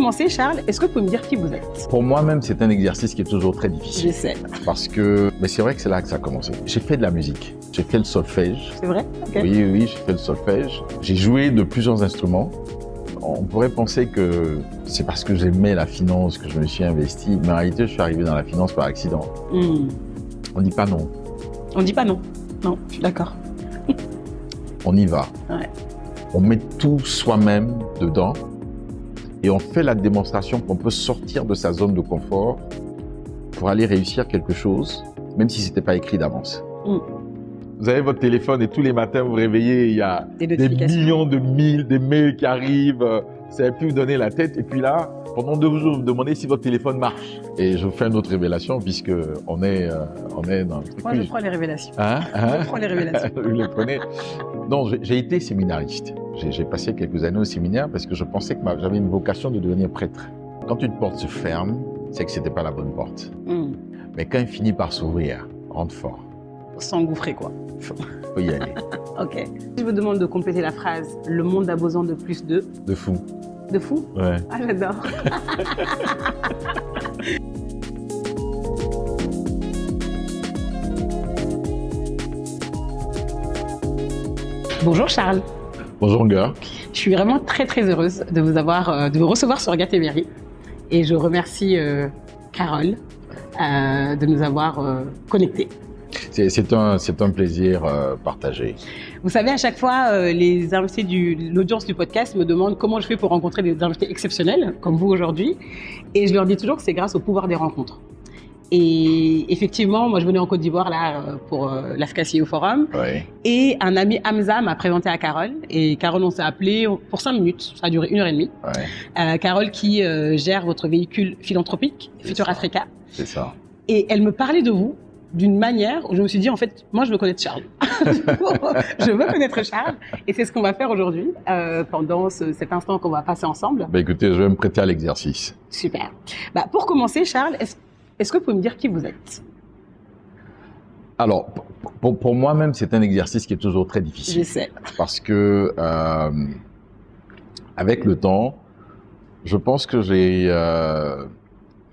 commencer, Charles, est-ce que vous pouvez me dire qui vous êtes? Pour moi-même, c'est un exercice qui est toujours très difficile. Je sais. Parce que, mais c'est vrai que c'est là que ça a commencé. J'ai fait de la musique, j'ai fait le solfège. C'est vrai? Okay. Oui, j'ai fait le solfège. J'ai joué de plusieurs instruments. On pourrait penser que c'est parce que j'aimais la finance que je me suis investi, mais en réalité, je suis arrivé dans la finance par accident. On ne dit pas non. On ne dit pas non. Non, je suis d'accord. On y va. Ouais. On met tout soi-même dedans et on fait la démonstration qu'on peut sortir de sa zone de confort pour aller réussir quelque chose, même si ce n'était pas écrit d'avance. Vous avez votre téléphone et tous les matins, vous vous réveillez, il y a des millions de des mails qui arrivent, vous ne savez plus vous donner la tête. Et puis là, pendant 2 jours, vous demandez si votre téléphone marche. Et je vous fais une autre révélation, puisqu'on est dans le truc. Moi, je prends les révélations. Je prends les révélations. Vous les prenez. Non, j'ai été séminariste. J'ai passé quelques années au séminaire parce que je pensais que j'avais une vocation de devenir prêtre. Quand une porte se ferme, c'est que ce n'était pas la bonne porte. Mais quand elle finit par s'ouvrir, rentre fort. S'engouffrer, quoi. Faut y aller. Ok. Je vous demande de compléter la phrase « Le monde a besoin de plus de… » De fou. De fou? Ouais. Ah, j'adore. Bonjour Charles. Bonjour Gare. Je suis vraiment très heureuse de vous recevoir sur Gat&Berry. Et je remercie Carole de nous avoir connectés. C'est un plaisir partagé. Vous savez, à chaque fois, les invités l'audience du podcast me demandent comment je fais pour rencontrer des invités exceptionnels, comme vous aujourd'hui. Et je leur dis toujours que c'est grâce au pouvoir des rencontres. Et effectivement, moi, je venais en Côte d'Ivoire là pour l'Africa CEO Forum. Ouais. Et un ami Hamza m'a présenté à Carole. Et Carole, on s'est appelé pour 5 minutes. Ça a duré 1h30. Ouais. Carole qui gère votre véhicule philanthropique, Futur Africa. C'est ça. Et elle me parlait de vous d'une manière où je me suis dit, en fait, moi, je veux connaître Charles. Je veux connaître Charles. Et c'est ce qu'on va faire aujourd'hui, pendant cet instant qu'on va passer ensemble. Bah, écoutez, je vais me prêter à l'exercice. Super. Bah, pour commencer, Charles, est-ce que vous pouvez me dire qui vous êtes? Alors, pour moi-même, c'est un exercice qui est toujours très difficile. Je sais. Parce que, avec le temps, je pense que j'ai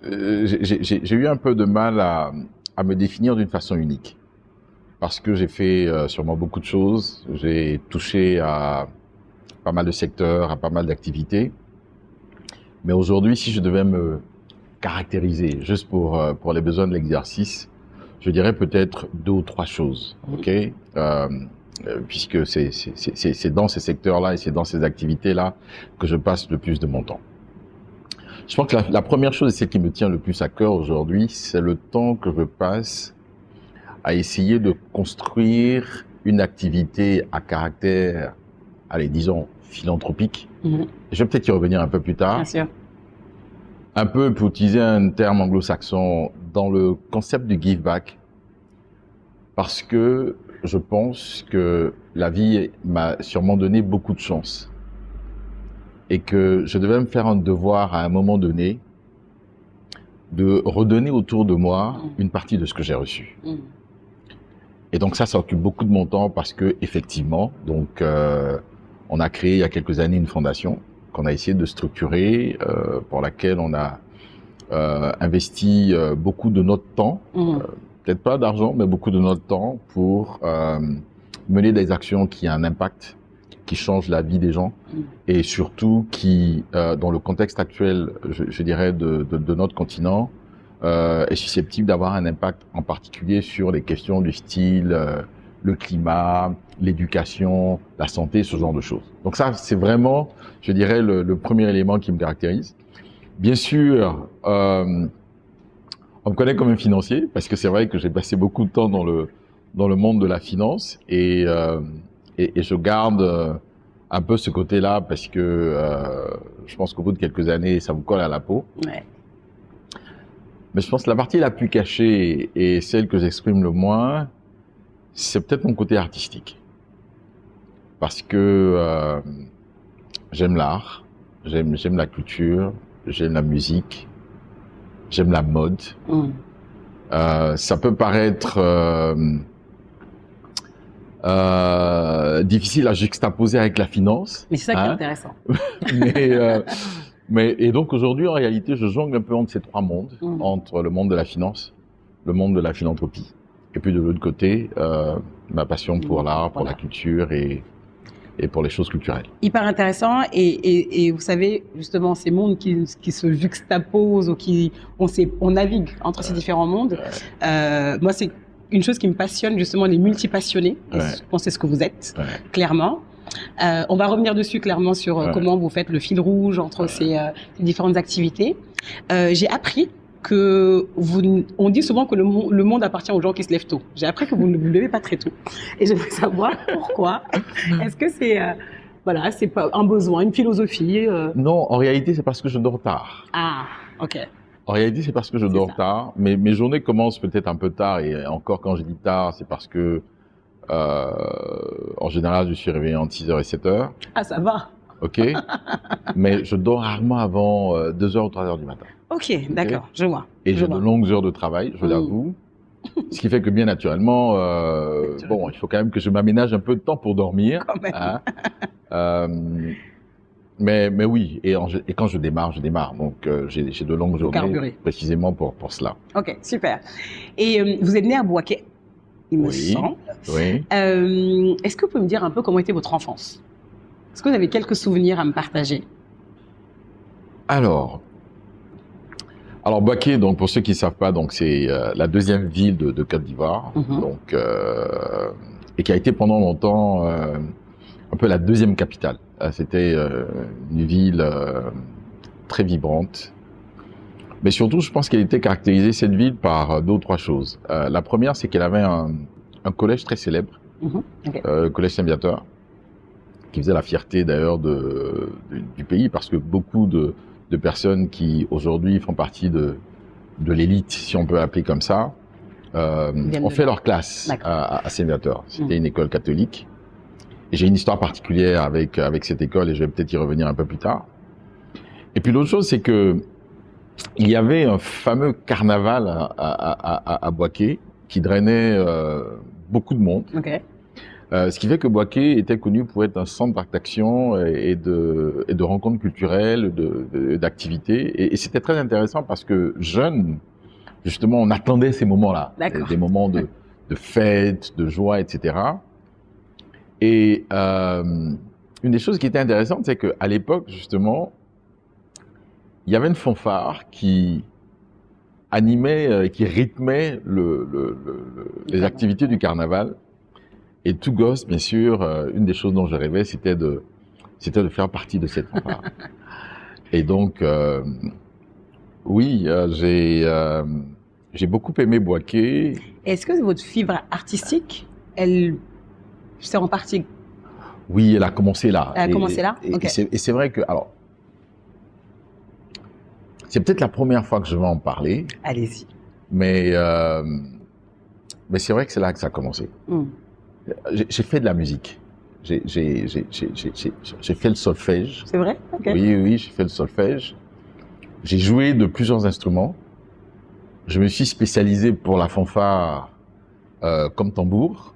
eu un peu de mal à me définir d'une façon unique. Parce que j'ai fait sûrement beaucoup de choses. J'ai touché à pas mal de secteurs, à pas mal d'activités. Mais aujourd'hui, si je devais me caractériser, juste pour les besoins de l'exercice, je dirais peut-être 2 ou 3 choses, ok? Puisque c'est dans ces secteurs-là et c'est dans ces activités-là que je passe le plus de mon temps. Je pense que la première chose, et celle qui me tient le plus à cœur aujourd'hui, c'est le temps que je passe à essayer de construire une activité à caractère, allez, disons, philanthropique. Je vais peut-être y revenir un peu plus tard. Bien sûr. Un peu, pour utiliser un terme anglo-saxon, dans le concept du give back, parce que je pense que la vie m'a sûrement donné beaucoup de chance et que je devais me faire un devoir à un moment donné de redonner autour de moi une partie de ce que j'ai reçu. Et donc ça occupe beaucoup de mon temps parce que effectivement, donc on a créé il y a quelques années une fondation qu'on a essayé de structurer, pour laquelle on a investi beaucoup de notre temps, peut-être pas d'argent, mais beaucoup de notre temps pour mener des actions qui ont un impact, qui changent la vie des gens et surtout qui, dans le contexte actuel, je dirais, de notre continent, est susceptible d'avoir un impact en particulier sur les questions du style le climat, l'éducation, la santé, ce genre de choses. Donc ça, c'est vraiment, je dirais, le premier élément qui me caractérise. Bien sûr, on me connaît comme un financier, parce que c'est vrai que j'ai passé beaucoup de temps dans le monde de la finance, et je garde un peu ce côté-là, parce que je pense qu'au bout de quelques années, ça vous colle à la peau. Ouais. Mais je pense que la partie la plus cachée, et celle que j'exprime le moins, c'est peut-être mon côté artistique. Parce que j'aime l'art, j'aime la culture, j'aime la musique, j'aime la mode. Ça peut paraître difficile à juxtaposer avec la finance. Mais c'est ça qui est intéressant. Et donc aujourd'hui, en réalité, je jongle un peu entre ces trois mondes, entre le monde de la finance, le monde de la philanthropie, et puis de l'autre côté, ma passion pour l'art, pour la culture et pour les choses culturelles. Hyper intéressant. Et vous savez, justement, ces mondes qui se juxtaposent ou on navigue entre ces différents mondes. Moi, c'est une chose qui me passionne, justement, les multipassionnés. Je pense que c'est ce que vous êtes, clairement. On va revenir dessus clairement sur comment vous faites le fil rouge entre ces différentes activités. J'ai appris on dit souvent que le monde appartient aux gens qui se lèvent tôt. J'ai appris que vous ne vous levez pas très tôt. Et j'aimerais savoir pourquoi. Est-ce que c'est pas un besoin, une philosophie Non, en réalité, c'est parce que je dors tard. Ah, ok. En réalité, c'est parce que je dors tard. Mes journées commencent peut-être un peu tard. Et encore, quand je dis tard, c'est parce que, en général, je suis réveillé entre 6h et 7h. Ah, ça va. OK. Mais je dors rarement avant 2h ou 3h du matin. Ok, d'accord, je vois. Et j'ai de longues heures de travail, je l'avoue. Ce qui fait que bien naturellement, il faut quand même que je m'aménage un peu de temps pour dormir. Quand même. Hein. Mais oui, et quand je démarre. Donc j'ai de longues journées précisément pour cela. Ok, super. Et vous êtes né à Bouaké, il me semble. Oui. Est-ce que vous pouvez me dire un peu comment était votre enfance? Est-ce que vous avez quelques souvenirs à me partager? Alors Bouaké, donc pour ceux qui ne savent pas, donc c'est la deuxième ville de Côte d'Ivoire, donc et qui a été pendant longtemps un peu la deuxième capitale. C'était une ville très vibrante, mais surtout, je pense qu'elle était caractérisée cette ville par deux ou trois choses. La première, c'est qu'elle avait un collège très célèbre, collège Saint-Viateur, qui faisait la fierté d'ailleurs du pays, parce que beaucoup de personnes qui aujourd'hui font partie de l'élite, si on peut l'appeler comme ça, ont fait leur classe à Saint-Viateur. C'était une école catholique. Et j'ai une histoire particulière avec cette école et je vais peut-être y revenir un peu plus tard. Et puis l'autre chose, c'est que il y avait un fameux carnaval à Bouaké qui drainait beaucoup de monde. Ce qui fait que Bouaké était connu pour être un centre d'attraction et de rencontres culturelles, d'activités. Et c'était très intéressant parce que jeune, justement, on attendait ces moments-là, des moments de fête, de joie, etc. Et une des choses qui était intéressante, c'est qu'à l'époque, justement, il y avait une fanfare qui animait, qui rythmait les activités du carnaval. Et tout gosse, bien sûr, une des choses dont je rêvais, c'était de faire partie de cette fanfare. Et donc, oui, j'ai beaucoup aimé Bouaké. Est-ce que votre fibre artistique, elle s'est en partie? Oui, elle a commencé là. Elle a commencé là. Et c'est vrai que, alors, c'est peut-être la première fois que je vais en parler. Allez-y. Mais c'est vrai que c'est là que ça a commencé. J'ai fait de la musique. J'ai fait le solfège. C'est vrai? Oui, j'ai fait le solfège. J'ai joué de plusieurs instruments. Je me suis spécialisé pour la fanfare comme tambour.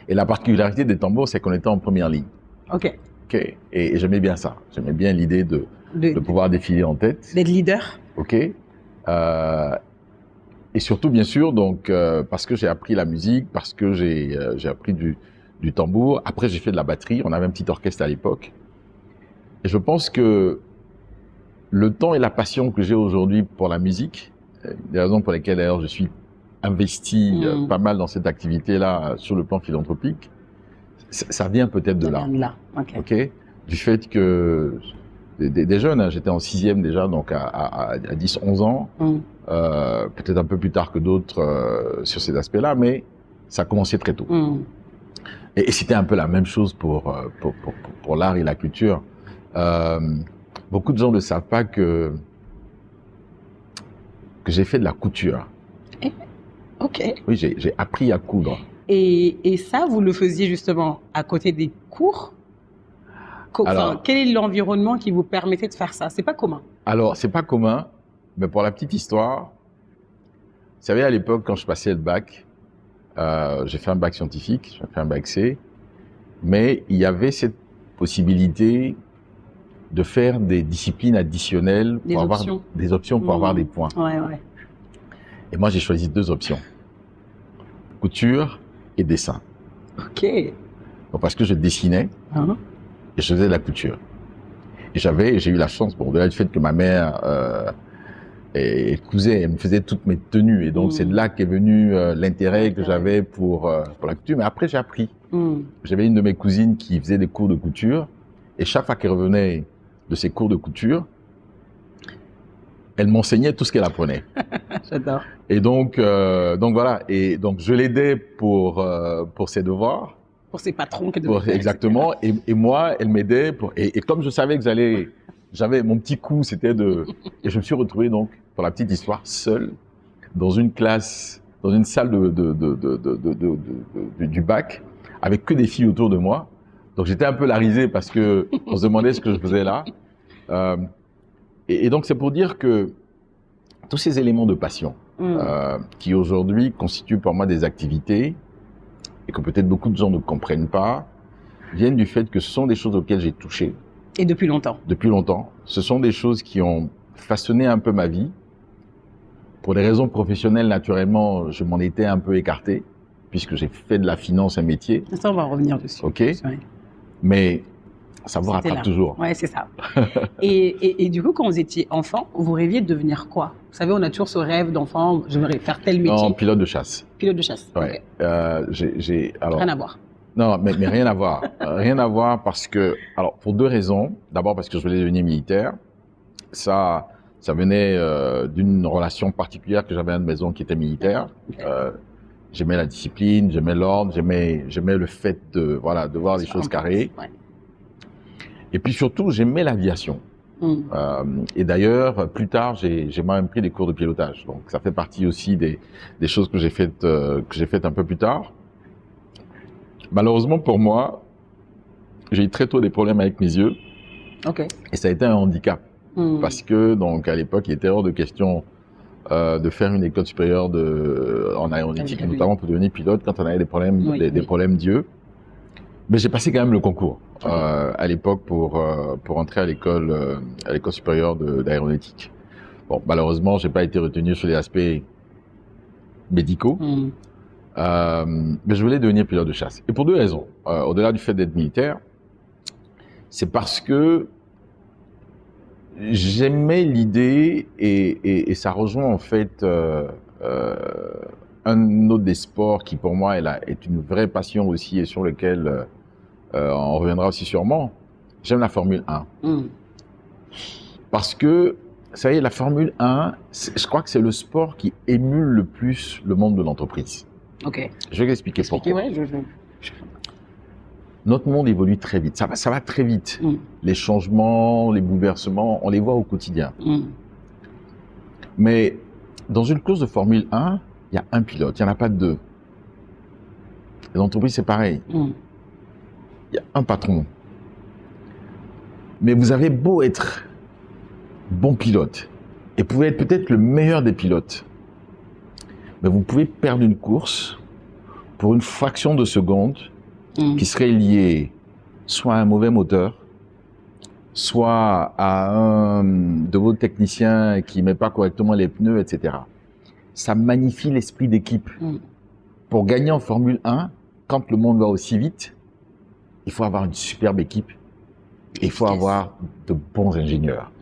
Et la particularité des tambours, c'est qu'on était en première ligne. Ok. Et j'aimais bien ça. J'aimais bien l'idée de pouvoir défiler en tête. D'être leader. Ok. Et surtout, bien sûr, donc parce que j'ai appris la musique, parce que j'ai appris du tambour. Après, j'ai fait de la batterie. On avait un petit orchestre à l'époque. Et je pense que le temps et la passion que j'ai aujourd'hui pour la musique, des raisons pour lesquelles d'ailleurs je suis investi pas mal dans cette activité-là sur le plan philanthropique, ça vient peut-être de là. Ok. Du fait que des jeunes, hein, j'étais en 6e déjà, donc à 10-11 ans, peut-être un peu plus tard que d'autres sur ces aspects-là, mais ça a commencé très tôt. Et c'était un peu la même chose pour l'art et la culture. Beaucoup de gens ne savent pas que j'ai fait de la couture. Ok. Oui, j'ai appris à coudre. Et ça, vous le faisiez justement à côté des cours? Alors, quel est l'environnement qui vous permettait de faire ça? C'est pas commun. Alors, c'est pas commun, mais pour la petite histoire, vous savez, à l'époque, quand je passais le bac, j'ai fait un bac scientifique, j'ai fait un bac C, mais il y avait cette possibilité de faire des disciplines additionnelles Des pour options. avoir des options pour avoir des points. Ouais, ouais. Et moi, j'ai choisi 2 options. Couture et dessin. Ok. Donc, parce que je dessinais Hein? et je faisais de la couture. Et j'ai eu la chance, bon, au-delà du fait que ma mère elle cousait, elle me faisait toutes mes tenues. Et donc, c'est de là qu'est venu l'intérêt que j'avais pour la couture. Mais après, j'ai appris. J'avais une de mes cousines qui faisait des cours de couture. Et chaque fois qu'elle revenait de ses cours de couture, elle m'enseignait tout ce qu'elle apprenait. J'adore. Et donc voilà. Et donc, je l'aidais pour ses devoirs. Pour ces patrons qui devaient faire, Exactement. Et moi, elle m'aidait et comme je savais que j'avais mon petit coup, et je me suis retrouvé donc, pour la petite histoire, seul dans une classe, dans une salle du bac, avec que des filles autour de moi. Donc j'étais un peu la risée parce que on se demandait ce que je faisais là. Et donc c'est pour dire que tous ces éléments de passion qui aujourd'hui constituent pour moi des activités et que peut-être beaucoup de gens ne comprennent pas, viennent du fait que ce sont des choses auxquelles j'ai touché. Et depuis longtemps. Depuis longtemps. Ce sont des choses qui ont façonné un peu ma vie. Pour des raisons professionnelles, naturellement, je m'en étais un peu écarté, puisque j'ai fait de la finance un métier. Ça, on va revenir dessus. OK. Mais ça vous rattrape toujours. Ouais, c'est ça. et du coup, quand vous étiez enfant, vous rêviez de devenir quoi? Vous savez, on a toujours ce rêve d'enfant, je voudrais faire tel métier. Non, pilote de chasse. Pilote de chasse. Ouais. Okay. Alors, rien à voir. Non, mais rien à voir. Rien à voir parce que, alors, pour 2 raisons. D'abord parce que je voulais devenir militaire. Ça venait d'une relation particulière que j'avais à la maison qui était militaire. Okay. J'aimais la discipline, j'aimais l'ordre, j'aimais le fait de voir les choses carrées. Ouais. Et puis surtout, j'aimais l'aviation. Et d'ailleurs, plus tard, j'ai même pris des cours de pilotage. Donc, ça fait partie aussi des choses que j'ai faites un peu plus tard. Malheureusement pour moi, j'ai eu très tôt des problèmes avec mes yeux. Okay. Et ça a été un handicap. Parce que, donc, à l'époque, il était hors de question de faire une école supérieure en aéronautique, notamment pour devenir pilote quand on avait des problèmes d'yeux. Mais j'ai passé quand même le concours à l'époque pour entrer à l'école supérieure d'aéronautique. Bon, malheureusement, j'ai pas été retenu sur les aspects médicaux. Mais je voulais devenir pilote de chasse. Et pour 2 raisons. Au-delà du fait d'être militaire, c'est parce que j'aimais l'idée et ça rejoint en fait un autre des sports qui pour moi est une vraie passion aussi et sur lequel on reviendra aussi sûrement. J'aime la Formule 1. Parce que, vous savez, la Formule 1, je crois que c'est le sport qui émule le plus le monde de l'entreprise. Ok. Je vais l'expliquer pourquoi. Ouais, Notre monde évolue très vite. Ça va très vite. Les changements, les bouleversements, on les voit au quotidien. Mais dans une course de Formule 1, il y a un pilote, il n'y en a pas 2. Les entreprises, c'est pareil. Il y a un patron. Mais vous avez beau être bon pilote, et pouvez être peut-être le meilleur des pilotes, mais vous pouvez perdre une course pour une fraction de seconde qui serait liée soit à un mauvais moteur, soit à un de vos techniciens qui ne met pas correctement les pneus, etc. Ça magnifie l'esprit d'équipe. Pour gagner en Formule 1, quand le monde va aussi vite, il faut avoir une superbe équipe et il faut avoir de bons ingénieurs.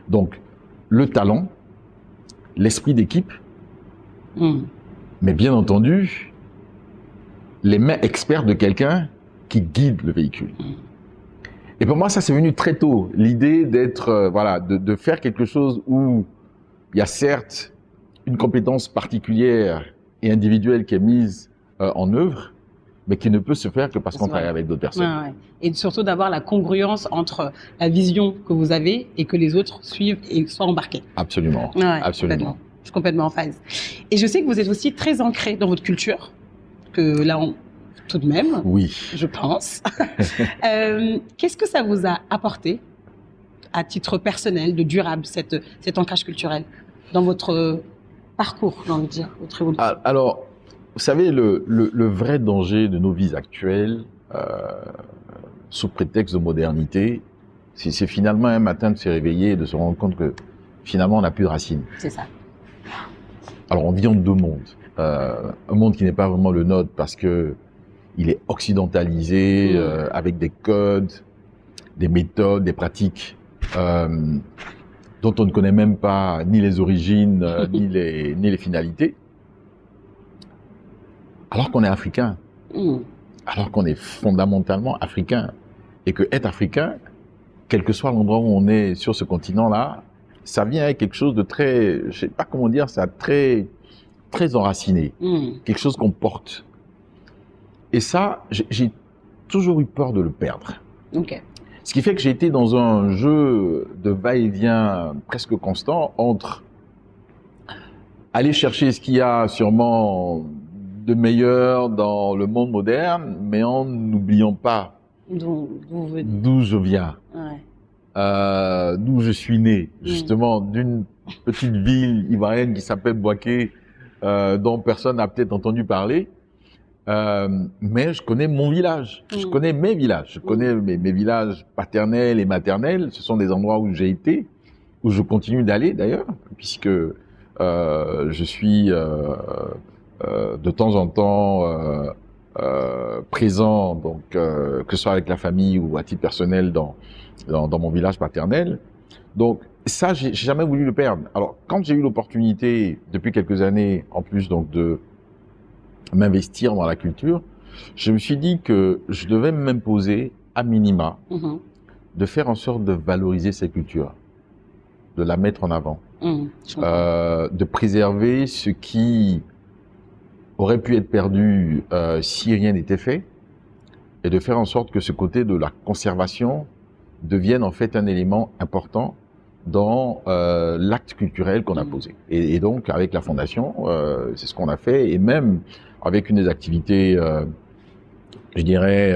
Donc, le talent, l'esprit d'équipe, mais bien entendu, les mains expertes de quelqu'un qui guide le véhicule. Et pour moi, ça c'est venu très tôt. L'idée d'être, de faire quelque chose où il y a certes une compétence particulière et individuelle qui est mise en œuvre, mais qui ne peut se faire que parce qu'on travaille avec d'autres personnes. Ouais. Et surtout d'avoir la congruence entre la vision que vous avez et que les autres suivent et soient embarqués. Absolument. Ouais, absolument. Je suis complètement en phase. Et je sais que vous êtes aussi très ancré dans votre culture, que là, tout de même, oui, je pense. Qu'est-ce que ça vous a apporté à titre personnel, de durable, cet ancrage culturel dans votre parcours, j'ai envie de dire, votre évolution? Alors, vous savez, le vrai danger de nos vies actuelles, sous prétexte de modernité, C'est finalement un matin de se réveiller et de se rendre compte que finalement on n'a plus de racines. C'est ça. Alors on vit en deux mondes. Un monde qui n'est pas vraiment le nôtre parce que il est occidentalisé, avec des codes, des méthodes, des pratiques dont on ne connaît même pas ni les origines, ni les finalités. Alors qu'on est africain. Alors qu'on est fondamentalement africain. Et que être africain, quel que soit l'endroit où on est sur ce continent-là, ça vient avec quelque chose de très, je sais pas comment dire ça, très enraciné. Quelque chose qu'on porte. Et ça, j'ai toujours eu peur de le perdre. Ok. Ce qui fait que j'ai été dans un jeu de va-et-vient presque constant entre aller chercher ce qu'il y a sûrement de meilleur dans le monde moderne, mais en n'oubliant pas d'où je viens, d'où je suis né, justement, d'une petite ville ivoirienne qui s'appelle Bouaké, dont personne n'a peut-être entendu parler. Mais je connais mon village, je connais mes villages, je connais mes villages paternels et maternels. Ce sont des endroits où j'ai été, où je continue d'aller d'ailleurs, puisque je suis de temps en temps présent, donc que ce soit avec la famille ou à titre personnel dans mon village paternel. Donc ça, j'ai jamais voulu le perdre. Alors quand j'ai eu l'opportunité depuis quelques années, en plus donc de m'investir dans la culture, je me suis dit que je devais m'imposer à minima de faire en sorte de valoriser cette culture, de la mettre en avant, de préserver ce qui aurait pu être perdu si rien n'était fait, et de faire en sorte que ce côté de la conservation devienne en fait un élément important dans l'acte culturel qu'on a posé. Et donc, avec la Fondation, c'est ce qu'on a fait, et même avec une des activités, je dirais,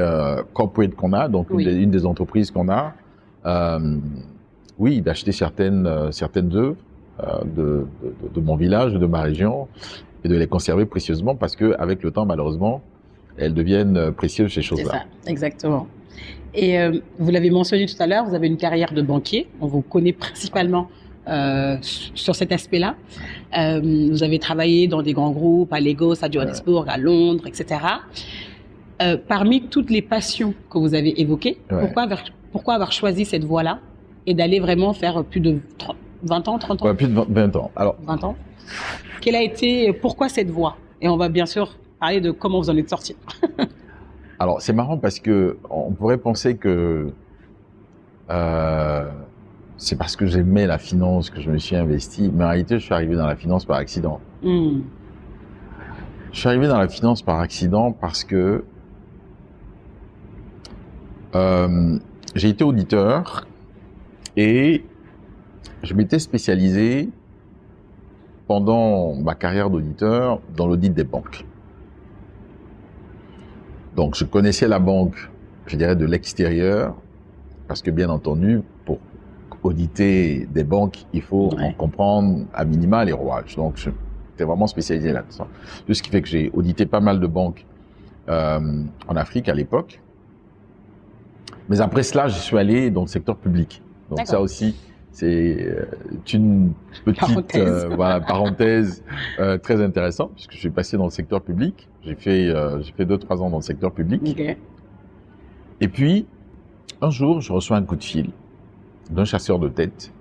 corporate qu'on a, donc une des entreprises qu'on a, oui, d'acheter certaines œuvres de mon village, de ma région, et de les conserver précieusement, parce que avec le temps, malheureusement, elles deviennent précieuses ces choses-là. C'est ça, exactement. Et vous l'avez mentionné tout à l'heure, vous avez une carrière de banquier. On vous connaît principalement sur cet aspect-là. Vous avez travaillé dans des grands groupes, à Lagos, à Johannesburg, à Londres, etc. Parmi toutes les passions que vous avez évoquées, pourquoi avoir choisi cette voie-là et d'aller vraiment faire plus de 20 ans, 30 ans? Plus de 20 ans. Alors, 20 ans. Pourquoi cette voie? Et on va bien sûr parler de comment vous en êtes sorti. Alors, c'est marrant parce que on pourrait penser que c'est parce que j'aimais la finance que je me suis investi, mais en réalité, je suis arrivé dans la finance par accident. Je suis arrivé dans la finance par accident parce que j'ai été auditeur et je m'étais spécialisé pendant ma carrière d'auditeur dans l'audit des banques. Donc, je connaissais la banque, je dirais, de l'extérieur, parce que, bien entendu, pour auditer des banques, il faut en comprendre à minima les rouages. Donc, j'étais vraiment spécialisé là-dedans. Ce qui fait que j'ai audité pas mal de banques en Afrique à l'époque. Mais après cela, je suis allé dans le secteur public. Donc, ça aussi, c'est une petite parenthèse très intéressante, puisque je suis passé dans le secteur public. J'ai fait 2-3 ans dans le secteur public. Et puis, un jour, je reçois un coup de fil d'un chasseur de tête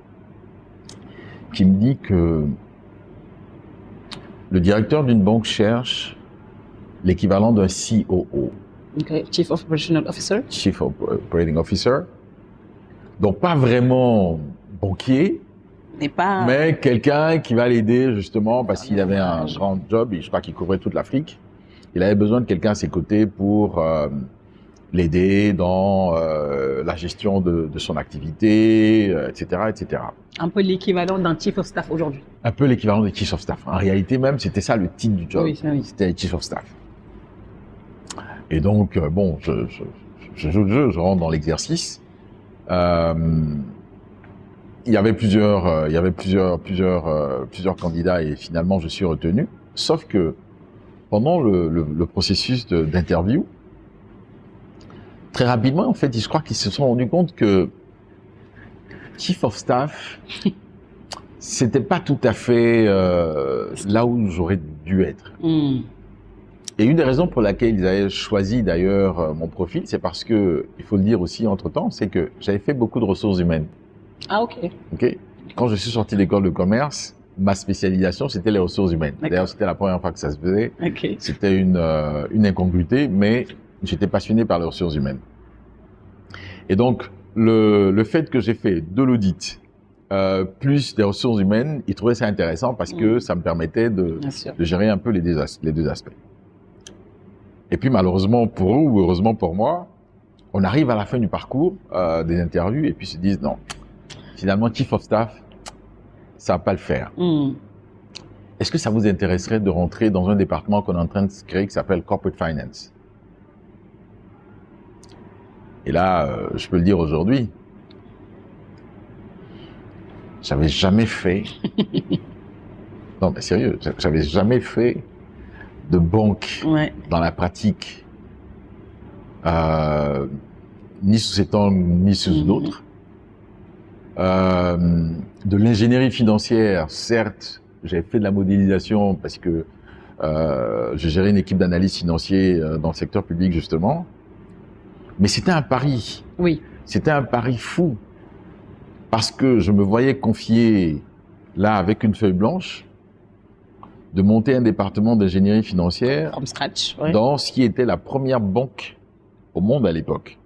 qui me dit que le directeur d'une banque cherche l'équivalent d'un COO. Chief Operational Officer. Chief Operating Officer. Donc, pas vraiment banquier, mais quelqu'un qui va l'aider justement parce qu'il avait un grand job, et je crois qu'il couvrait toute l'Afrique. Il avait besoin de quelqu'un à ses côtés pour l'aider dans la gestion de son activité, etc., etc. Un peu l'équivalent d'un Chief of Staff aujourd'hui. Un peu l'équivalent de Chief of Staff. En réalité même, c'était ça le titre du job. C'était Chief of Staff. Et donc, bon, je joue le jeu, je rentre dans l'exercice. Il y avait plusieurs candidats et finalement je suis retenu. Sauf que pendant le processus d'interview, très rapidement, en fait, je crois qu'ils se sont rendus compte que Chief of Staff, c'était pas tout à fait là où j'aurais dû être. Et une des raisons pour laquelle ils avaient choisi d'ailleurs mon profil, c'est parce que, il faut le dire aussi entre-temps, c'est que j'avais fait beaucoup de ressources humaines. Ah, ok. Okay. Quand je suis sorti de l'école de commerce, ma spécialisation, c'était les ressources humaines. D'ailleurs, c'était la première fois que ça se faisait. Okay. C'était une incongruité, mais j'étais passionné par les ressources humaines. Et donc, le fait que j'ai fait de l'audit, plus des ressources humaines, ils trouvaient ça intéressant parce que ça me permettait de gérer un peu les deux aspects. Et puis, malheureusement pour eux, ou heureusement pour moi, on arrive à la fin du parcours des interviews et puis se disent non, finalement, Chief of Staff, ça va pas le faire. Est-ce que ça vous intéresserait de rentrer dans un département qu'on est en train de créer qui s'appelle Corporate Finance? Et là, je peux le dire aujourd'hui, j'avais jamais fait, non mais sérieux, j'avais jamais fait de banque dans la pratique, ni sous cet angle, ni sous d'autres. De l'ingénierie financière, certes, j'avais fait de la modélisation parce que je gérais une équipe d'analyse financier dans le secteur public justement, mais c'était un pari. Oui. C'était un pari fou parce que je me voyais confier là avec une feuille blanche de monter un département d'ingénierie financière from scratch, dans ce qui était la première banque au monde à l'époque.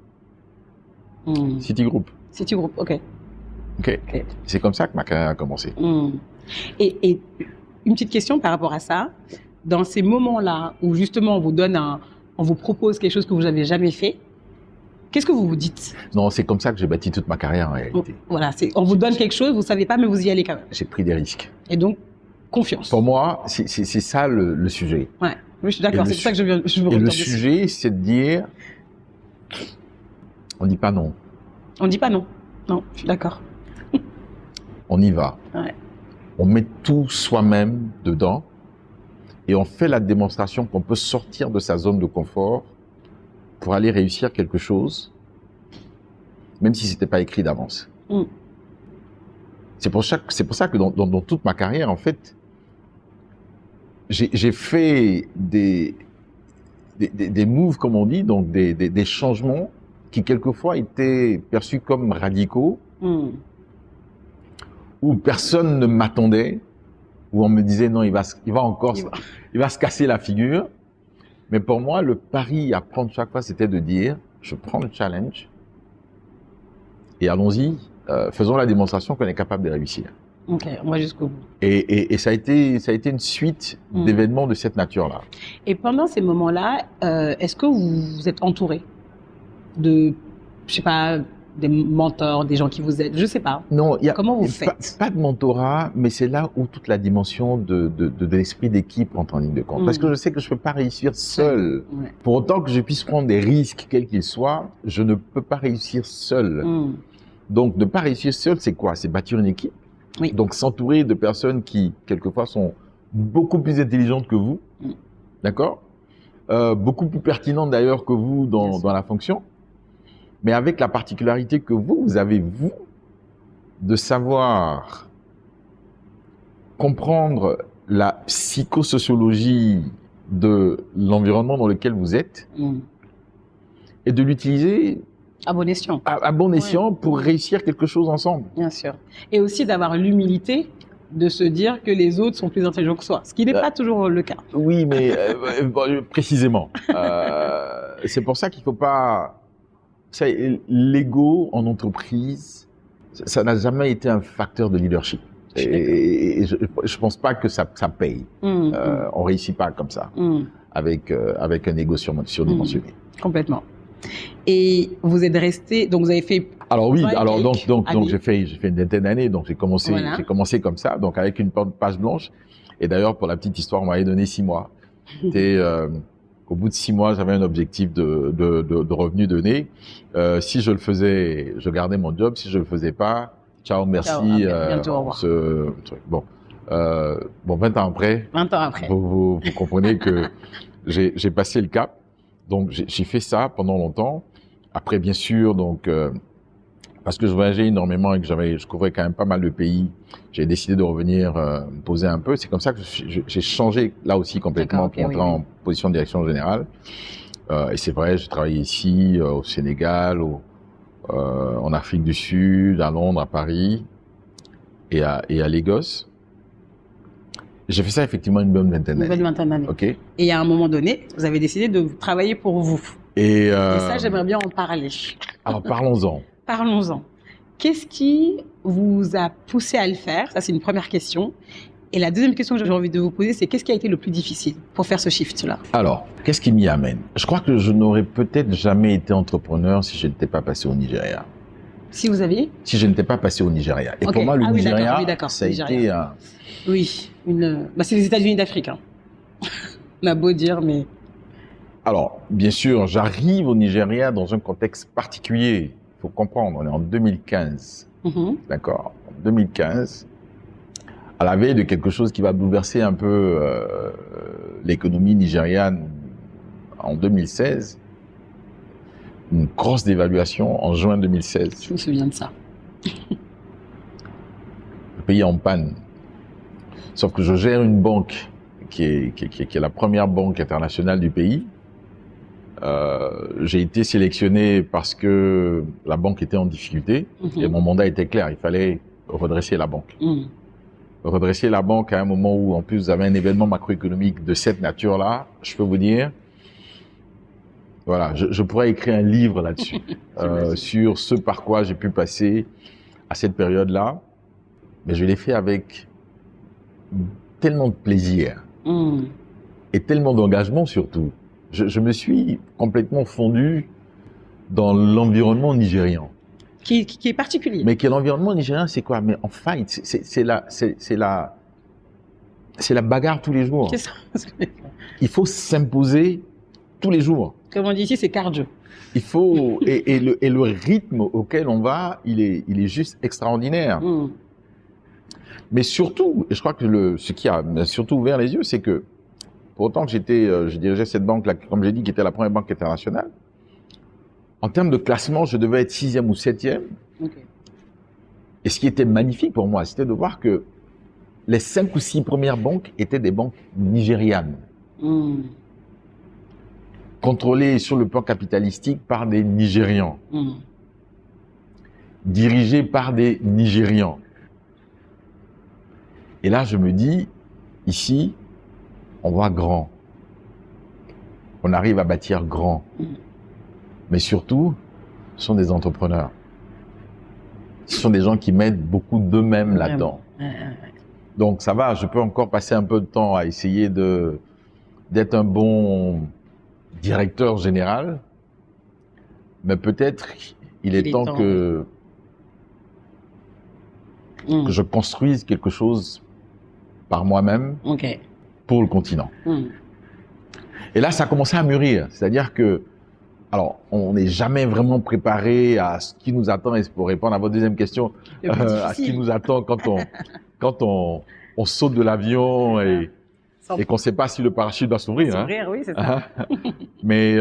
Citigroup. Citigroup, ok. Okay. C'est comme ça que ma carrière a commencé. Et une petite question par rapport à ça. Dans ces moments-là où justement on vous propose quelque chose que vous n'avez jamais fait, qu'est-ce que vous vous dites? Non, c'est comme ça que j'ai bâti toute ma carrière en réalité. Voilà, on vous donne quelque chose, vous ne savez pas, mais vous y allez quand même. J'ai pris des risques. Et donc, confiance. Pour moi, c'est ça le sujet. Ouais, je suis d'accord, c'est pour ça que je veux revenir dessus. Le dessus. sujet, c'est de dire, on ne dit pas non. On ne dit pas non. Non, je suis d'accord. On y va. Ouais. On met tout soi-même dedans et on fait la démonstration qu'on peut sortir de sa zone de confort pour aller réussir quelque chose, même si c'était pas écrit d'avance. C'est pour ça que dans toute ma carrière, en fait, j'ai fait des moves, comme on dit, donc des changements qui quelquefois étaient perçus comme radicaux, où personne ne m'attendait, où on me disait non, il va se casser la figure. Mais pour moi, le pari à prendre chaque fois, c'était de dire, je prends le challenge et allons-y, faisons la démonstration qu'on est capable de réussir. Ok, on va jusqu'au bout. Et ça a été une suite d'événements de cette nature-là. Et pendant ces moments-là, est-ce que vous êtes entouré de, je sais pas, des mentors, des gens qui vous aident, je sais pas. Non, comment vous faites? Pas de mentorat, mais c'est là où toute la dimension de l'esprit d'équipe rentre en ligne de compte. Parce que je sais que je peux pas réussir seul. Ouais. Pour autant que je puisse prendre des risques, quels qu'ils soient, je ne peux pas réussir seul. Donc, ne pas réussir seul, c'est quoi? C'est bâtir une équipe. Oui. Donc, s'entourer de personnes qui, quelquefois, sont beaucoup plus intelligentes que vous. D'accord? Beaucoup plus pertinentes d'ailleurs que vous dans la fonction. Mais avec la particularité que vous avez, vous, de savoir comprendre la psychosociologie de l'environnement dans lequel vous êtes et de l'utiliser à bon escient, pour réussir quelque chose ensemble. Bien sûr. Et aussi d'avoir l'humilité de se dire que les autres sont plus intelligents que soi, ce qui n'est pas toujours le cas. Oui, mais précisément. C'est pour ça qu'il ne faut pas... L'ego en entreprise, ça n'a jamais été un facteur de leadership. Et je ne pense pas que ça paye. On réussit pas comme ça, avec un ego surdimensionné. Complètement. Et vous êtes resté, donc vous avez fait... Alors oui, donc j'ai fait une vingtaine d'années, donc j'ai commencé comme ça, donc avec une page blanche. Et d'ailleurs, pour la petite histoire, on m'avait donné 6 mois. Au bout de 6 mois, j'avais un objectif de revenus donnés. Si je le faisais, je gardais mon job. Si je le faisais pas, ciao, merci. Bientôt, au revoir. Bon, 20 ans après. Vous comprenez que j'ai passé le cap. Donc, j'ai fait ça pendant longtemps. Après, bien sûr, donc, parce que je voyageais énormément et que je couvrais quand même pas mal de pays, j'ai décidé de revenir me poser un peu. C'est comme ça que j'ai changé là aussi complètement pour entrer en position de direction générale. Et c'est vrai, j'ai travaillé ici, au Sénégal, en Afrique du Sud, à Londres, à Paris et à Lagos. J'ai fait ça effectivement une bonne vingtaine d'années. Une bonne vingtaine d'années. Ok. Et à un moment donné, vous avez décidé de travailler pour vous. Et ça, j'aimerais bien en parler. Alors parlons-en. Parlons-en. Qu'est-ce qui vous a poussé à le faire? Ça, c'est une première question. Et la deuxième question que j'ai envie de vous poser, c'est qu'est-ce qui a été le plus difficile pour faire ce shift-là? Alors, qu'est-ce qui m'y amène? Je crois que je n'aurais peut-être jamais été entrepreneur si je n'étais pas passé au Nigeria. Si vous aviez? Si je n'étais pas passé au Nigeria. Et pour moi, le Nigeria, ça a été un... Oui, c'est les États-Unis d'Afrique. Hein. On a beau dire, mais... Alors, bien sûr, j'arrive au Nigeria dans un contexte particulier. Il faut comprendre, on est en 2015. D'accord. En 2015, à la veille de quelque chose qui va bouleverser un peu l'économie nigériane en 2016, une grosse dévaluation en juin 2016. Je me souviens de ça. Le pays est en panne. Sauf que je gère une banque qui est la première banque internationale du pays. J'ai été sélectionné parce que la banque était en difficulté et mon mandat était clair. Il fallait redresser la banque. Redresser la banque à un moment où, en plus, vous avez un événement macroéconomique de cette nature-là, je peux vous dire, voilà, je pourrais écrire un livre là-dessus, sur ce par quoi j'ai pu passer à cette période-là. Mais je l'ai fait avec tellement de plaisir et tellement d'engagement surtout. Je me suis complètement fondu dans l'environnement nigérian. Qui est particulier. Mais l'environnement nigérian, c'est quoi? Mais en fight, c'est la bagarre tous les jours. C'est ça. Il faut s'imposer tous les jours. Comme on dit ici, c'est cardio. Il faut et le rythme auquel on va, il est juste extraordinaire. Mais surtout, et je crois que ce qui a surtout ouvert les yeux, c'est que pour autant que je dirigeais cette banque-là, comme j'ai dit, qui était la première banque internationale, en termes de classement, je devais être 6e ou 7e. Et ce qui était magnifique pour moi, c'était de voir que les 5 ou 6 premières banques étaient des banques nigérianes. Contrôlées sur le plan capitalistique par des Nigérians. Dirigées par des Nigérians. Et là, je me dis, ici, on voit grand. On arrive à bâtir grand. Mais surtout, ce sont des entrepreneurs. Ce sont des gens qui mettent beaucoup d'eux-mêmes là-dedans. Donc ça va, je peux encore passer un peu de temps à essayer d'être un bon directeur général, mais peut-être il est temps que je construise quelque chose par moi-même pour le continent. Et là, ça a commencé à mûrir. C'est-à-dire que alors, on n'est jamais vraiment préparé à ce qui nous attend, et pour répondre à votre deuxième question, à ce qui nous attend quand on saute de l'avion et qu'on ne sait pas si le parachute va s'ouvrir. S'ouvrir, oui, c'est ça. Mais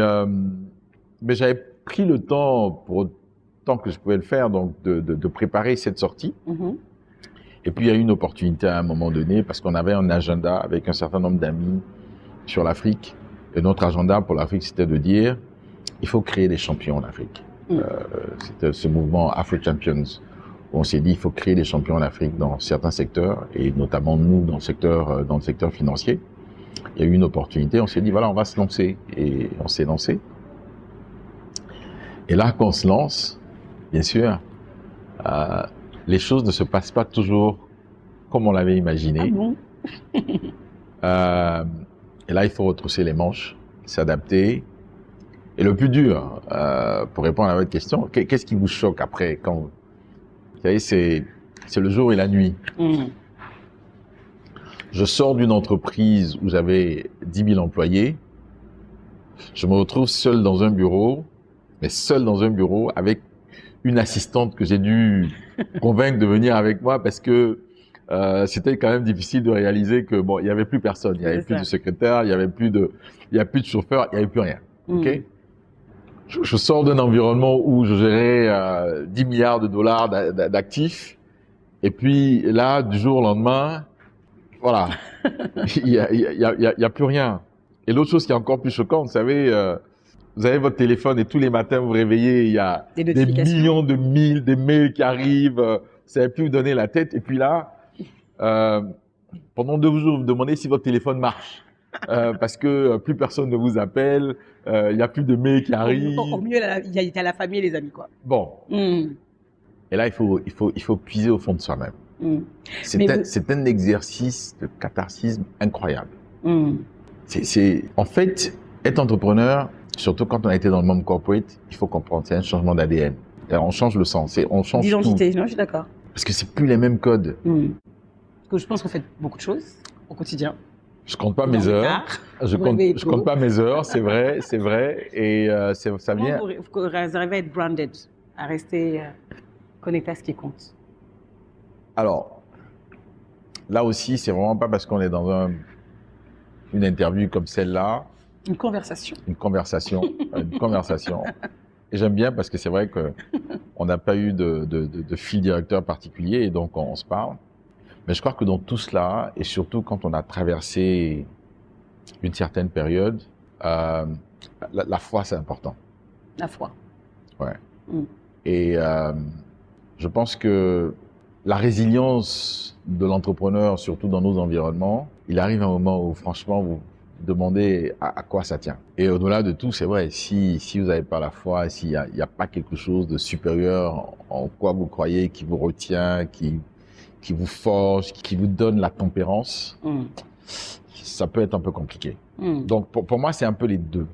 j'avais pris le temps, pour autant que je pouvais le faire, donc de préparer cette sortie. Et puis, il y a eu une opportunité à un moment donné, parce qu'on avait un agenda avec un certain nombre d'amis sur l'Afrique. Et notre agenda pour l'Afrique, c'était de dire, il faut créer des champions en Afrique. C'était ce mouvement Afro Champions, où on s'est dit il faut créer des champions en Afrique dans certains secteurs, et notamment nous dans le secteur financier. Il y a eu une opportunité, on s'est dit voilà, on va se lancer, et on s'est lancé. Et là, quand on se lance, bien sûr, les choses ne se passent pas toujours comme on l'avait imaginé. Ah bon? Et là, il faut retrousser les manches, s'adapter. Et le plus dur, pour répondre à votre question, qu'est-ce qui vous choque après quand vous savez, c'est le jour et la nuit. Je sors d'une entreprise où j'avais 10 000 employés. Je me retrouve seul dans un bureau, mais seul dans un bureau avec une assistante que j'ai dû convaincre de venir avec moi parce que c'était quand même difficile de réaliser que bon, il y avait plus personne, il y avait plus de secrétaire, il y avait plus de chauffeur, il y avait plus rien. Ok. je sors d'un environnement où je gérais 10 milliards de dollars d'actifs. Et puis là, du jour au lendemain, voilà, il y a plus rien. Et l'autre chose qui est encore plus choquante, vous avez votre téléphone et tous les matins vous vous réveillez, il y a des millions de des mails qui arrivent, vous savez plus vous donner la tête. Et puis là, pendant 2 jours, vous demandez si votre téléphone marche. Parce que plus personne ne vous appelle, il n'y a plus de mails qui arrivent. Au mieux, il y a la famille et les amis, quoi. Bon. Et là, il faut puiser au fond de soi-même. C'est un exercice de catharsis incroyable. En fait, être entrepreneur, surtout quand on a été dans le monde corporate, il faut comprendre, c'est un changement d'ADN. On change le sens, on change d'identité, tout. Non, je suis d'accord. Parce que c'est plus les mêmes codes. Parce que je pense qu'on fait beaucoup de choses au quotidien. Je compte pas mes heures. Je compte pas mes heures, c'est vrai. Et ça vient. Vous arrivez à être branded, à rester connecté à ce qui compte. Alors, là aussi, c'est vraiment pas parce qu'on est dans une interview comme celle-là. Une conversation. Une conversation. Et j'aime bien parce que c'est vrai qu'on n'a pas eu de fil directeur particulier et donc on se parle. Mais je crois que dans tout cela, et surtout quand on a traversé une certaine période, la foi, c'est important. La foi. Ouais. Et je pense que la résilience de l'entrepreneur, surtout dans nos environnements, il arrive un moment où franchement, vous demandez à quoi ça tient. Et au-delà de tout, c'est vrai, si vous n'avez pas la foi, s'il n'y a pas quelque chose de supérieur en quoi vous croyez, qui vous retient, qui vous forge, qui vous donne la tempérance, ça peut être un peu compliqué. Donc pour moi, c'est un peu les deux.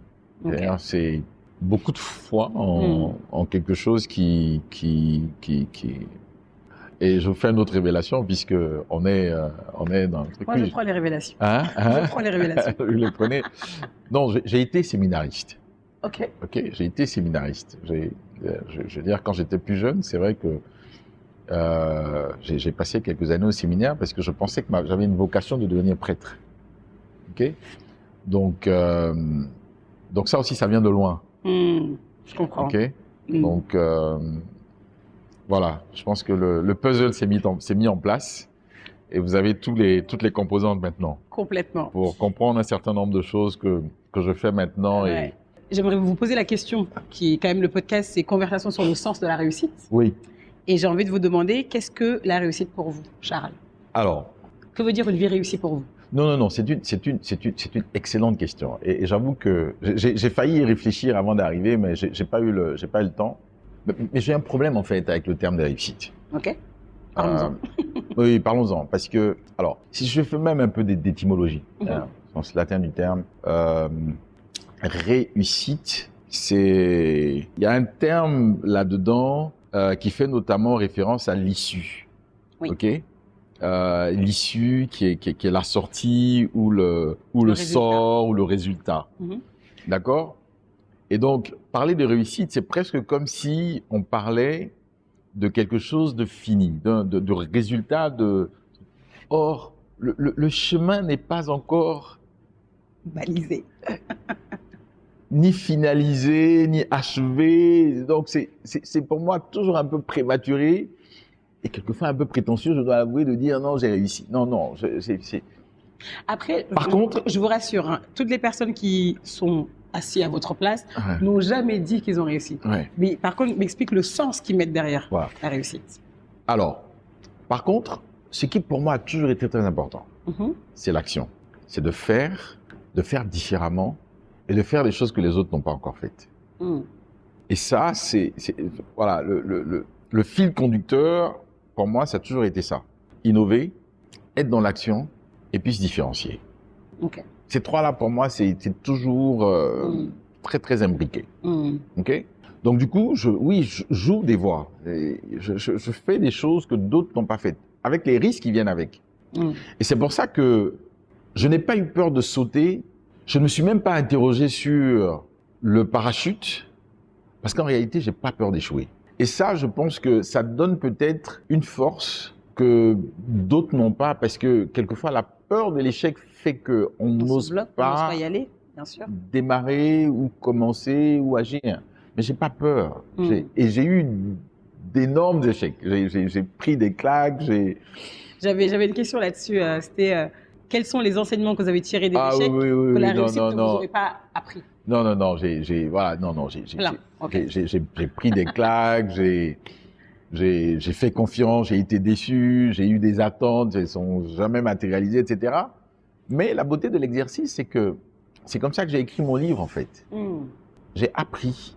Okay. C'est beaucoup de foi en quelque chose qui... Et je vous fais une autre révélation puisque on est dans le truc. Moi, je prends les révélations. Je prends les révélations. Vous les prenez. Non, j'ai été séminariste. Ok, j'ai été séminariste. Je veux dire, quand j'étais plus jeune, c'est vrai que j'ai passé quelques années au séminaire parce que je pensais que j'avais une vocation de devenir prêtre. Ok. Donc ça aussi, ça vient de loin. Je comprends. Ok. Donc voilà, je pense que le puzzle s'est mis en place et vous avez toutes les composantes maintenant. Complètement. Pour comprendre un certain nombre de choses que je fais maintenant. Ouais. J'aimerais vous poser la question qui est quand même le podcast, c'est Conversation sur le sens de la réussite. Oui. Et j'ai envie de vous demander, qu'est-ce que la réussite pour vous, Charles? Alors. Que veut dire une vie réussie pour vous? Non, c'est une excellente question. Et j'avoue que j'ai failli y réfléchir avant d'arriver, mais j'ai pas eu le temps. Mais j'ai un problème en fait avec le terme de réussite. Ok. Parlons-en. Oui, parlons-en. Parce que, alors, si je fais même un peu d'étymologie, sens latin du terme, réussite, il y a un terme là-dedans qui fait notamment référence à l'issue. Oui. Ok. L'issue qui est la sortie ou le sort ou le résultat. D'accord. Et donc, parler de réussite, c'est presque comme si on parlait de quelque chose de fini, de résultat Or, le chemin n'est pas encore balisé, ni finalisé, ni achevé. Donc, c'est pour moi toujours un peu prématuré et quelquefois un peu prétentieux, je dois avouer, de dire non, j'ai réussi. Non, Après, par contre, je vous rassure, hein, toutes les personnes qui sont assis à votre place n'ont jamais dit qu'ils ont réussi. Ouais. Mais par contre, m'explique le sens qu'ils mettent derrière la réussite. Alors, par contre, ce qui pour moi a toujours été très important, c'est l'action. C'est de faire différemment et de faire des choses que les autres n'ont pas encore faites. Et ça, voilà, le fil conducteur, pour moi, ça a toujours été ça. Innover, être dans l'action et puis se différencier. Ok. Ces trois-là, pour moi, c'est toujours très, très imbriqué. Ok. Donc, du coup, j'ouvre des voies. Je fais des choses que d'autres n'ont pas faites, avec les risques qui viennent avec. Et c'est pour ça que je n'ai pas eu peur de sauter. Je ne me suis même pas interrogé sur le parachute, parce qu'en réalité, j'ai pas peur d'échouer. Et ça, je pense que ça donne peut-être une force que d'autres n'ont pas, parce que quelquefois, la peur de l'échec fait qu'on n'ose pas y aller, bien sûr. démarrer ou commencer ou agir. mais j'ai pas peur. Mm. Et j'ai eu d'énormes échecs. J'ai pris des claques, J'avais une question là-dessus. C'était quels sont les enseignements que vous avez tirés des Ah échecs que la non, réussite non, ne vous non. aurait pas appris? Non, voilà, non, Plein. Ok. j'ai pris des claques, j'ai fait confiance, j'ai été déçu, j'ai eu des attentes, elles ne sont jamais matérialisées, etc. Mais la beauté de l'exercice, c'est que c'est comme ça que j'ai écrit mon livre, en fait. Mm. J'ai appris.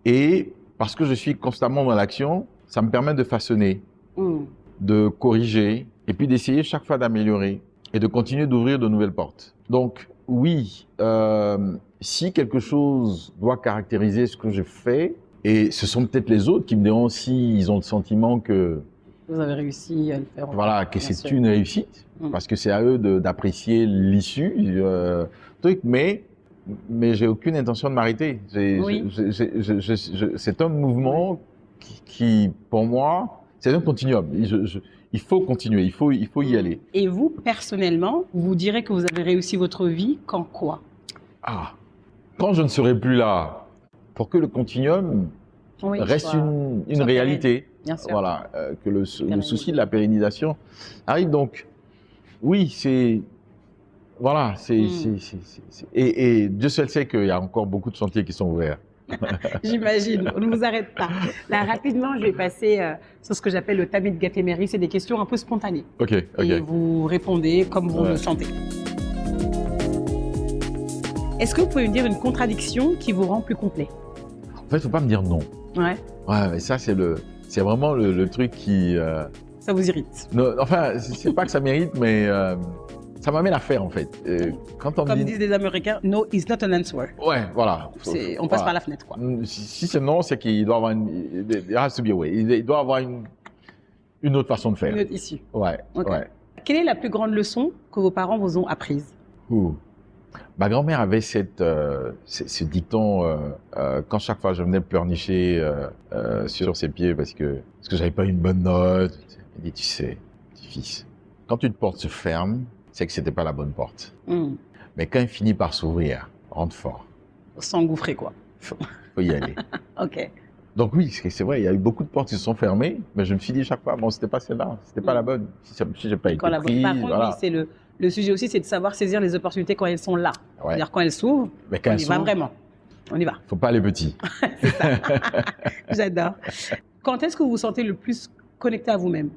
Et parce que je suis constamment dans l'action, ça me permet de façonner, Mm. de corriger, et puis d'essayer chaque fois d'améliorer et de continuer d'ouvrir de nouvelles portes. Donc, oui, si quelque chose doit caractériser ce que je fais, et ce sont peut-être les autres qui me diront s'ils ont le sentiment que, Vous avez réussi à le faire. voilà, que Bien c'est sûr. une réussite, parce que c'est à eux d'apprécier l'issue, truc, mais j'ai aucune intention de m'arrêter. Oui. C'est un mouvement qui, pour moi, c'est un continuum. Il faut continuer, il faut y aller. Et vous, personnellement, vous direz que vous avez réussi votre vie quand quoi? Ah, quand je ne serai plus là, pour que le continuum Oui, reste soit une réalité, bien sûr. voilà, que le Pérenne. souci de la pérennisation arrive. Donc, oui, c'est, voilà, et Dieu seul sait qu'il y a encore beaucoup de chantiers qui sont ouverts. J'imagine, on ne vous arrête pas. Là, rapidement, je vais passer sur ce que j'appelle le tamis de Gatéméry. C'est des questions un peu spontanées. Ok. Et vous répondez comme vous le sentez. Est-ce que vous pouvez me dire une contradiction qui vous rend plus complet? En fait, il ne faut pas me dire non. Ouais. Ouais, mais ça, c'est vraiment le truc qui... Ça vous irrite? non, enfin, c'est pas que ça mérite, mais ça m'amène à faire, en fait. Quand on me Comme dit... disent les Américains, no is not an answer. Ouais, voilà. On passe par la fenêtre, quoi. Si c'est non, c'est qu'il doit avoir there has to be a way. Il doit avoir une autre façon de faire. Une autre issue. Ouais, Ok. ouais. Quelle est la plus grande leçon que vos parents vous ont apprise? Ouh. Ma grand-mère avait ce dicton quand chaque fois je venais pleurnicher sur ses pieds parce que j'avais pas une bonne note. Elle dit, tu sais, petit fils, quand une porte se ferme, c'est que c'était pas la bonne porte. Mm. Mais quand elle finit par s'ouvrir, rentre fort. S'engouffrer, quoi. Faut y aller. Ok. Donc oui, c'est vrai, il y a eu beaucoup de portes qui se sont fermées, mais je me suis dit chaque fois, bon, c'était pas celle-là, c'était pas la bonne. Si j'ai pas été Quand la pris, Par contre, voilà. oui, c'est le sujet aussi, c'est de savoir saisir les opportunités quand elles sont là. Ouais. C'est-à-dire quand elles s'ouvrent, Mais quand on elles y va s'ouvrent, vraiment. On y va. faut pas aller petit. J'adore. Quand est-ce que vous vous sentez le plus connecté à vous-même?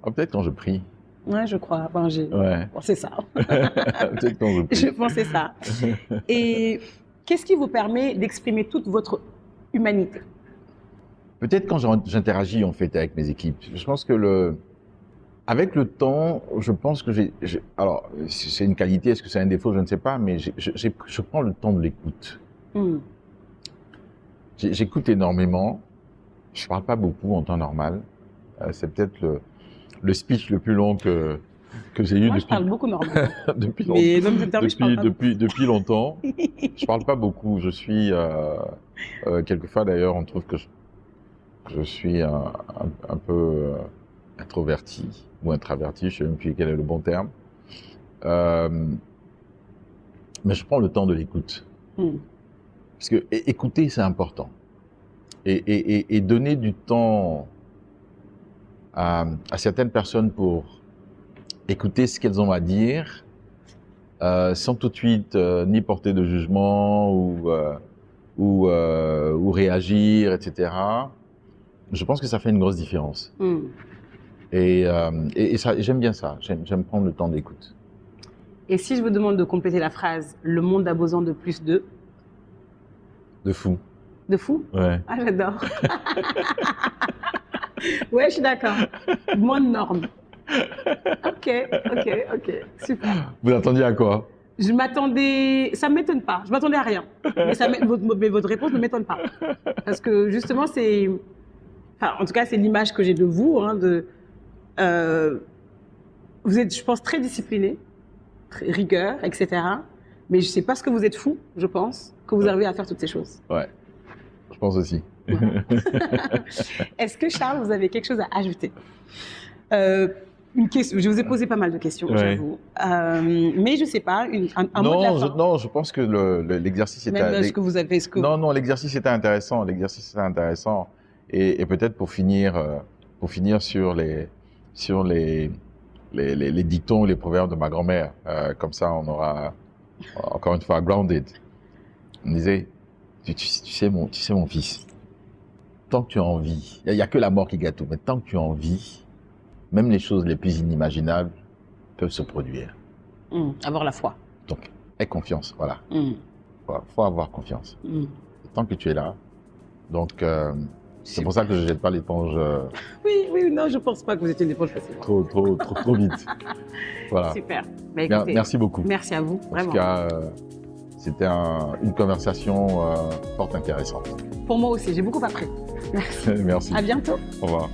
Oh, peut-être quand je prie. Ouais, je crois. Enfin, Ouais. Bon, c'est ça. Peut-être quand je prie. Je pensais ça. Et qu'est-ce qui vous permet d'exprimer toute votre humanité? Peut-être quand j'interagis en fait avec mes équipes. Je pense que avec le temps, je pense que alors c'est une qualité, est-ce que c'est un défaut, je ne sais pas, mais je prends le temps de l'écoute. Mm. J'écoute énormément. Je parle pas beaucoup en temps normal. C'est peut-être le speech le plus long que j'ai eu Moi, je parle beaucoup normalement. depuis Mais dans mes interviews, je parle pas depuis longtemps. Je parle pas beaucoup. Je suis quelquefois d'ailleurs, on trouve que je suis un peu introverti ou intraverti, je sais même plus quel est le bon terme. Mais je prends le temps de l'écoute. Mm. Parce que écouter, c'est important. Et donner du temps à certaines personnes pour écouter ce qu'elles ont à dire, sans tout de suite ni porter de jugement ou réagir, etc. Je pense que ça fait une grosse différence. Mm. Et ça, j'aime bien ça. J'aime prendre le temps d'écoute. Et si je vous demande de compléter la phrase, le monde a besoin de plus de fou. De fou? Ouais. Ah, j'adore. Ouais, je suis d'accord. Moins de normes. Ok. Super. Vous attendiez à quoi? Je m'attendais, ça ne m'étonne pas, je m'attendais à rien. Mais votre réponse ne m'étonne pas. Parce que justement, en tout cas, c'est l'image que j'ai de vous. Vous êtes, je pense, très discipliné, très rigueur, etc. Mais je ne sais pas ce que vous êtes fou, je pense, que vous arrivez à faire toutes ces choses. Ouais, je pense aussi. Voilà. Est-ce que, Charles, vous avez quelque chose à ajouter? une question. Je vous ai posé pas mal de questions, Ouais. j'avoue. Mais je sais pas, un mot de la fin. Non, je pense que l'exercice était... Même ce que vous avez, Non, l'exercice était intéressant. L'exercice était intéressant. Et peut-être pour finir sur les dictons, les proverbes de ma grand-mère. Comme ça, on aura, encore une fois, grounded. On disait, tu sais, mon fils, tant que tu es en vie, il n'y a que la mort qui gâte tout, mais tant que tu es en vie, même les choses les plus inimaginables peuvent se produire. Avoir la foi. Donc, aie confiance, voilà. Faut avoir confiance. Tant que tu es là. Donc, c'est pour ça que je ne jette pas l'éponge Oui, non, je pense pas que vous étiez une éponge facile. trop vite. Voilà. Super. Bah, écoutez, Merci beaucoup. merci à vous, En vraiment. tout cas, c'était une conversation fort intéressante. Pour moi aussi, j'ai beaucoup appris. Merci. Merci. À bientôt. Au revoir.